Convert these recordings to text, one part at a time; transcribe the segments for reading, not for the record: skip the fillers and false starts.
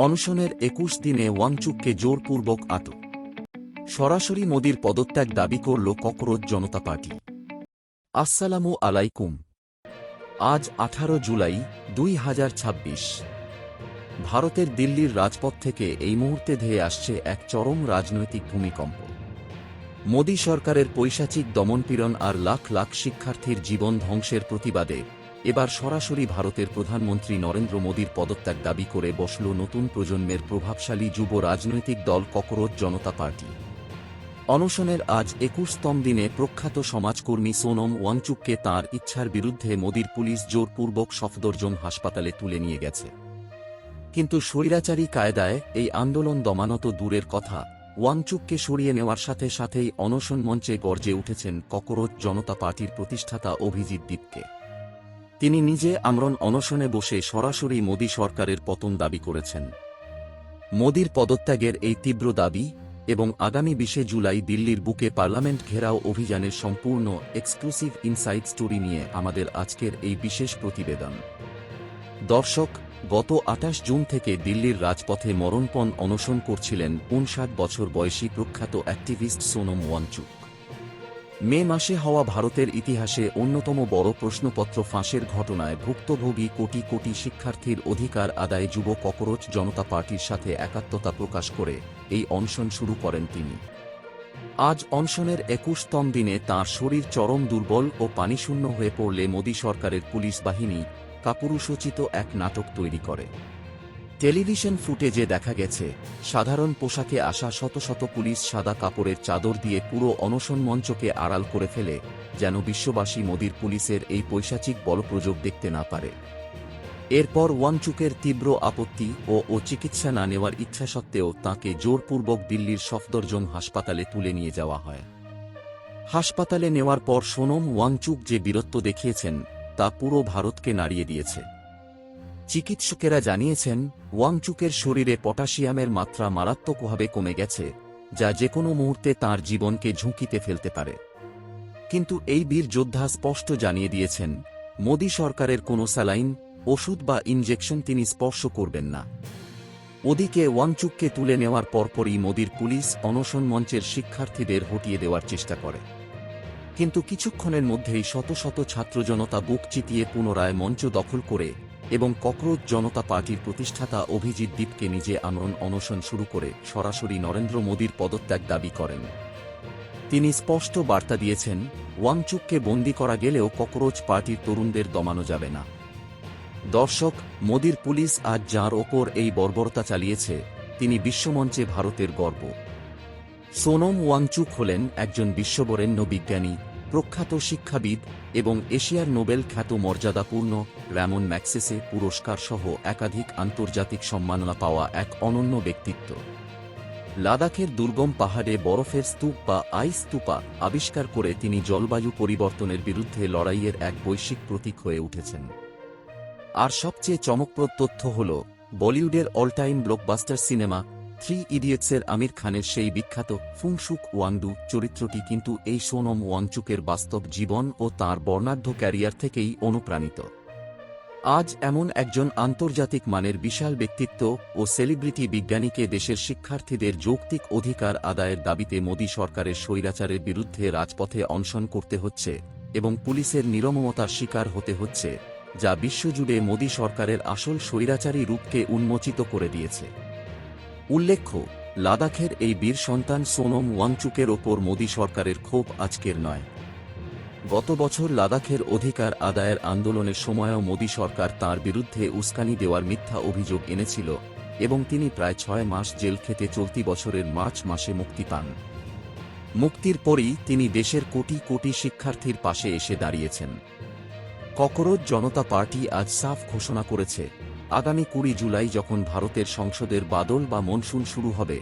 অনশনের ২১ দিনে ওয়াংচুককে জোরপূর্বক আটক। সরাসরি মোদির পদত্যাগ দাবি করল ককরোচ জনতা পার্টি। আসসালামু আলাইকুম। আজ ১৮ জুলাই ২০২৬। ভারতের দিল্লির রাজপথ থেকে এই মুহূর্তে ধেয়ে আসছে এক চরম রাজনৈতিক ভূমিকম্প। মোদি সরকারের পৈশাচিক দমনপীড়ন আর লাখ লাখ শিক্ষার্থীর জীবন ধ্বংসের প্রতিবাদে এবার সরাসরি ভারতের প্রধানমন্ত্রী নরেন্দ্র মোদির পদত্যাগ দাবি করে বসল নতুন প্রজন্মের প্রভাবশালী যুব রাজনৈতিক দল ককরোচ জনতা পার্টি। অনশনের আজ ২১তম দিনে প্রখ্যাত সমাজকর্মী সোনম ওয়াংচুককে তাঁর ইচ্ছার বিরুদ্ধে মোদির পুলিশ জোরপূর্বক সফদরজং হাসপাতালে তুলে নিয়ে গেছে। কিন্তু স্বৈরাচারী কায়দায় এই আন্দোলন দমানো তো দূরের কথা, ওয়াংচুককে সরিয়ে নেওয়ার সাথে সাথেই অনশন মঞ্চে গর্জে উঠেছেন ককরোচ জনতা পার্টির প্রতিষ্ঠাতা অভিজিৎ দীপকে। তিনি নিজে আমরণ অনশনে বসে সরাসরি মোদি সরকারের পতন দাবি করেছেন। মোদির পদত্যাগের এই তীব্র দাবি এবং আগামী ২০ জুলাই দিল্লির বুকে পার্লামেন্ট ঘেরাও অভিযানের সম্পূর্ণ এক্সক্লুসিভ ইনসাইড স্টোরি নিয়ে আমাদের আজকের এই বিশেষ প্রতিবেদন। দর্শক, গত ২৮ জুন থেকে দিল্লির রাজপথে মরণপণ অনশন করছিলেন ৫৯ বছর বয়সী প্রখ্যাত অ্যাক্টিভিস্ট সোনম ওয়াংচুক। মে মাসে হওয়া ভারতের ইতিহাসে অন্যতম বড় প্রশ্নপত্র ফাঁসের ঘটনায় ভুক্তভোগী কোটি কোটি শিক্ষার্থীর অধিকার আদায়ে যুব ককরোচ জনতা পার্টির সাথে একাত্মতা প্রকাশ করে এই অনশন শুরু করেন তিনি। আজ অনশনের ২১তম দিনে তাঁর শরীর চরম দুর্বল ও পানিশূন্য হয়ে পড়লে মোদি সরকারের পুলিশ বাহিনী কাপুরুষোচিত এক নাটক তৈরি করে। টেলিভিশন ফুটেজে দেখা গেছে, সাধারণ পোশাকে আসা শত শত পুলিশ সাদা কাপড়ের চাদর দিয়ে পুরো অনশন মঞ্চকে আড়াল করে ফেলে, যেন বিশ্ববাসী মোদির পুলিশের এই পৈশাচিক বলপ্রয়োগ দেখতে না পারে। এরপর ওয়াংচুকের তীব্র আপত্তি ও চিকিৎসা না নেওয়ার ইচ্ছা সত্ত্বেও তাঁকে জোরপূর্বক দিল্লির সফদরজং হাসপাতালে তুলে নিয়ে যাওয়া হয়। হাসপাতালে নেওয়ার পর সোনম ওয়াংচুক যে বীরত্ব দেখিয়েছেন তা পুরো ভারতকে নাড়িয়ে দিয়েছে। চিকিৎসকেরা জানিয়েছেন, ওয়াংচুকের শরীরে পটাশিয়ামের মাত্রা মারাত্মকভাবে কমে গেছে, যা যেকোনো মুহূর্তে তাঁর জীবনকে ঝুঁকিতে ফেলতে পারে। কিন্তু এই বীর যোদ্ধা স্পষ্ট জানিয়ে দিয়েছেন, মোদি সরকারের কোনো স্যালাইন, ওষুধ বা ইনজেকশন তিনি স্পর্শ করবেন না। ওদিকে ওয়াংচুককে তুলে নেওয়ার পরপরই মোদির পুলিশ অনশন মঞ্চের শিক্ষার্থীদের হটিয়ে দেওয়ার চেষ্টা করে। কিন্তু কিছুক্ষণের মধ্যেই শত শত ছাত্র জনতা বুক চিতিয়ে পুনরায় মঞ্চ দখল করে এবং ককরোচ জনতা পার্টির প্রতিষ্ঠাতা অভিজিৎ দীপকে নিজে আমরণ অনশন শুরু করে সরাসরি নরেন্দ্র মোদির পদত্যাগ দাবি করেন। তিনি স্পষ্ট বার্তা দিয়েছেন, ওয়াংচুককে বন্দী করা গেলেও ককরোচ পার্টির তরুণদের দমানো যাবে না। দর্শক, মোদির পুলিশ আজ যাঁর ওপর এই বর্বরতা চালিয়েছে তিনি বিশ্বমঞ্চে ভারতের গর্ব। সোনম ওয়াংচুক হলেন একজন বিশ্ববরেণ্য বিজ্ঞানী, প্রখ্যাত শিক্ষাবিদ এবং এশিয়ার নোবেল খ্যাত মর্যাদাপূর্ণ র্যামন ম্যাগসেসে পুরস্কার সহ একাধিক আন্তর্জাতিক সম্মাননা পাওয়া এক অনন্য ব্যক্তিত্ব। লাদাখের দুর্গম পাহাড়ে বরফের স্তূপ বা আইস স্তূপা আবিষ্কার করে তিনি জলবায়ু পরিবর্তনের বিরুদ্ধে লড়াইয়ের এক বৈশ্বিক প্রতীক হয়ে উঠেছেন। আর সবচেয়ে চমকপ্রদ তথ্য হল, বলিউডের অল টাইম ব্লকবাস্টার সিনেমা 3 ইডিয়টসের আমির খানের সেই বিখ্যাত ফুংসুক ওয়াংডু চরিত্রটি কিন্তু এই সোনম ওয়াংচুকের বাস্তব জীবন ও তাঁর বর্ণাঢ্য ক্যারিয়ার থেকেই অনুপ্রাণিত। আজ এমন একজন আন্তর্জাতিক মানের বিশাল ব্যক্তিত্ব ও সেলিব্রিটি বিজ্ঞানীকে দেশের শিক্ষার্থীদের যৌক্তিক অধিকার আদায়ের দাবিতে মোদি সরকারের স্বৈরাচারের বিরুদ্ধে রাজপথে অনশন করতে হচ্ছে এবং পুলিশের নির্মমতার শিকার হতে হচ্ছে, যা বিশ্বজুড়ে মোদি সরকারের আসল স্বৈরাচারী রূপকে উন্মোচিত করে দিয়েছে। উল্লেখ্য, লাদাখের এই বীর সন্তান সোনম ওয়াংচুকের ওপর মোদি সরকারের ক্ষোভ আজকের নয়। গত বছর লাদাখের অধিকার আদায়ের আন্দোলনের সময়ও মোদি সরকার তাঁর বিরুদ্ধে উস্কানি দেওয়ার মিথ্যা অভিযোগ এনেছিল এবং তিনি প্রায় ৬ মাস জেল খেটে চলতি বছরের মার্চ মাসে মুক্তি পান। মুক্তির পরই তিনি দেশের কোটি কোটি শিক্ষার্থীর পাশে এসে দাঁড়িয়েছেন। ককরোচ জনতা পার্টি আজ সাফ ঘোষণা করেছে, আগামী ২০ জুলাই যখন ভারতের সংসদের বাদল বা মনসুন শুরু হবে,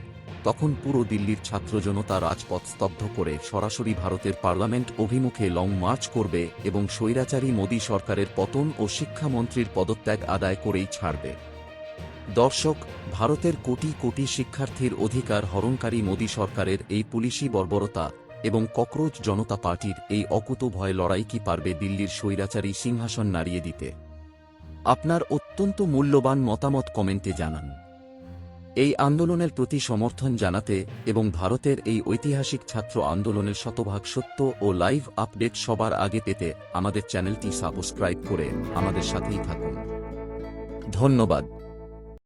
তখন পুরো দিল্লির ছাত্র জনতা রাজপথ স্তব্ধ করে সরাসরি ভারতের পার্লামেন্ট অভিমুখে লং মার্চ করবে এবং স্বৈরাচারী মোদি সরকারের পতন ও শিক্ষামন্ত্রীর পদত্যাগ আদায় করেই ছাড়বে। দর্শক, ভারতের কোটি কোটি শিক্ষার্থীর অধিকার হরণকারী মোদি সরকারের এই পুলিশি বর্বরতা এবং ককরোচ জনতা পার্টির এই অকুতোভয় লড়াই কি পারবে দিল্লির স্বৈরাচারী সিংহাসন নাড়িয়ে দিতে? আপনার অত্যন্ত মূল্যবান মতামত কমেন্টে জানান। এই আন্দোলনের প্রতি সমর্থন জানাতে এবং ভারতের এই ঐতিহাসিক ছাত্র আন্দোলনের শতভাগ সত্য ও লাইভ আপডেট সবার আগে পেতে আমাদের চ্যানেলটি সাবস্ক্রাইব করে আমাদের সাথেই থাকুন। ধন্যবাদ।